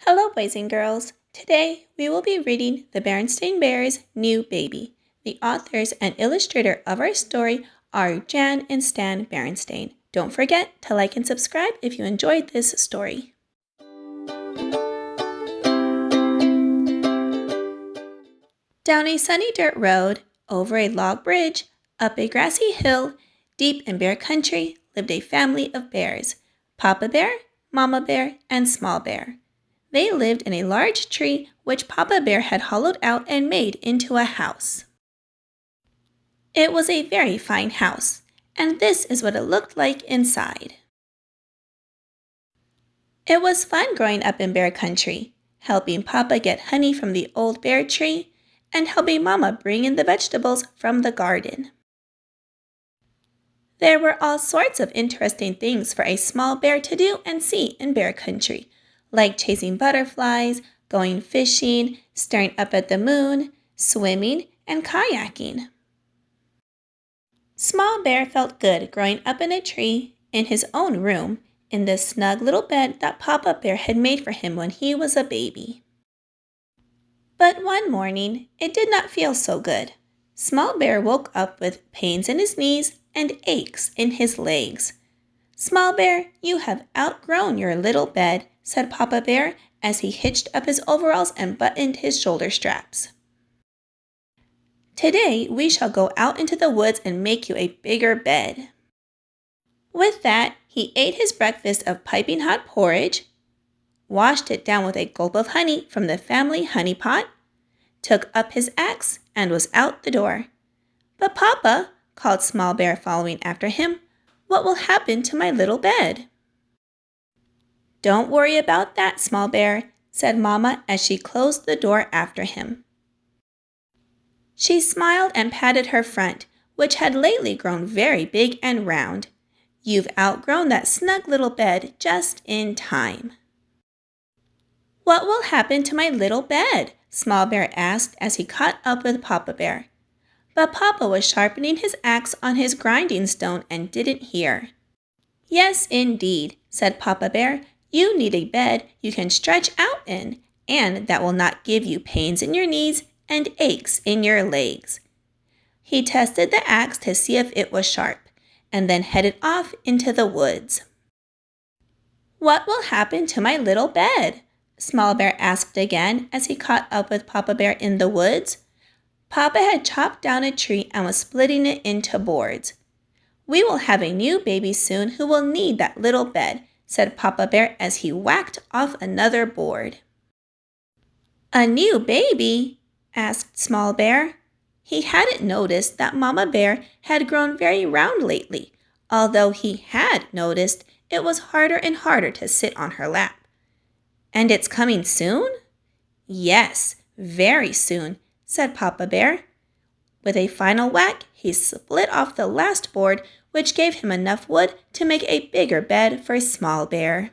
Hello, boys and girls. Today, we will be reading The Berenstain Bears' New Baby. The authors and illustrator of our story are Jan and Stan Berenstain. Don't forget to like and subscribe if you enjoyed this story. Down a sunny dirt road, over a log bridge, up a grassy hill, deep in bear country, lived a family of bears: Papa Bear, Mama Bear, and Small Bear. They lived in a large tree which Papa Bear had hollowed out and made into a house. It was a very fine house, and this is what it looked like inside. It was fun growing up in bear country, helping Papa get honey from the old bear tree and helping Mama bring in the vegetables from the garden. There were all sorts of interesting things for a small bear to do and see in bear country, like chasing butterflies, going fishing, staring up at the moon, swimming, and kayaking. Small Bear felt good growing up in a tree, in his own room, in the snug little bed that Papa Bear had made for him when he was a baby. But one morning, it did not feel so good. Small Bear woke up with pains in his knees and aches in his legs. "Small Bear, you have outgrown your little bed," said Papa Bear as he hitched up his overalls and buttoned his shoulder straps. "Today we shall go out into the woods and make you a bigger bed." With that, he ate his breakfast of piping hot porridge, washed it down with a gulp of honey from the family honey pot, took up his axe, and was out the door. "But Papa," called Small Bear following after him, "what will happen to my little bed?" "Don't worry about that, Small Bear," said Mama as she closed the door after him. She smiled and patted her front, which had lately grown very big and round. "You've outgrown that snug little bed just in time." "What will happen to my little bed?" Small Bear asked as he caught up with Papa Bear. But Papa was sharpening his axe on his grinding stone and didn't hear. "Yes, indeed," said Papa Bear. "You need a bed you can stretch out in, and that will not give you pains in your knees and aches in your legs." He tested the axe to see if it was sharp, and then headed off into the woods. "What will happen to my little bed?" Small Bear asked again as he caught up with Papa Bear in the woods. Papa had chopped down a tree and was splitting it into boards. "We will have a new baby soon who will need that little bed," said Papa Bear as he whacked off another board. "A new baby?" asked Small Bear. He hadn't noticed that Mama Bear had grown very round lately, although he had noticed it was harder and harder to sit on her lap. "And it's coming soon?" "Yes, very soon," said Papa Bear. With a final whack, he split off the last board, which gave him enough wood to make a bigger bed for Small Bear.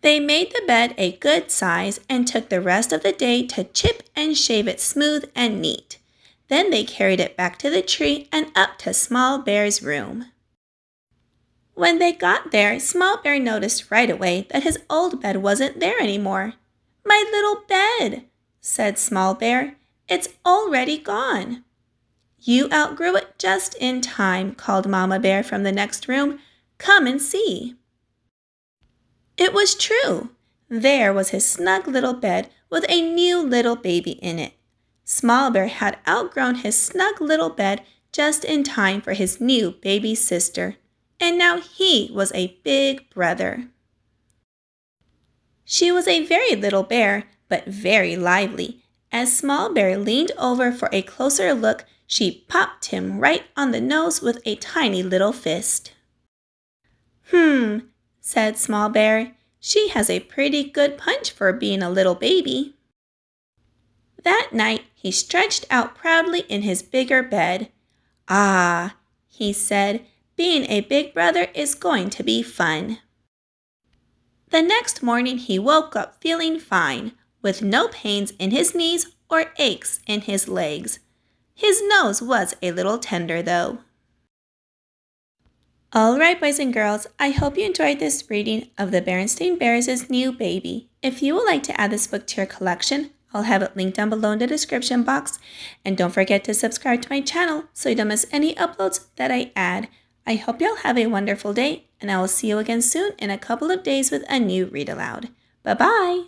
They made the bed a good size and took the rest of the day to chip and shave it smooth and neat. Then they carried it back to the tree and up to Small Bear's room. When they got there, Small Bear noticed right away that his old bed wasn't there anymore. "My little bed," said Small Bear. "It's already gone." "You outgrew it just in time," called Mama Bear from the next room. "Come and see." It was true. There was his snug little bed with a new little baby in it. Small Bear had outgrown his snug little bed just in time for his new baby sister, and now he was a big brother. She was a very little bear, but very lively. As Small Bear leaned over for a closer look, she popped him right on the nose with a tiny little fist. Said Small Bear. "She has a pretty good punch for being a little baby." That night, he stretched out proudly in his bigger bed. "Ah," he said, "being a big brother is going to be fun." The next morning he woke up feeling fine, with no pains in his knees or aches in his legs. His nose was a little tender, though. Alright, boys and girls, I hope you enjoyed this reading of the Berenstain Bears' new baby. If you would like to add this book to your collection, I'll have it linked down below in the description box. And don't forget to subscribe to my channel so you don't miss any uploads that I add. I hope y'all have a wonderful day, and I will see you again soon in a couple of days with a new read aloud. Bye-bye!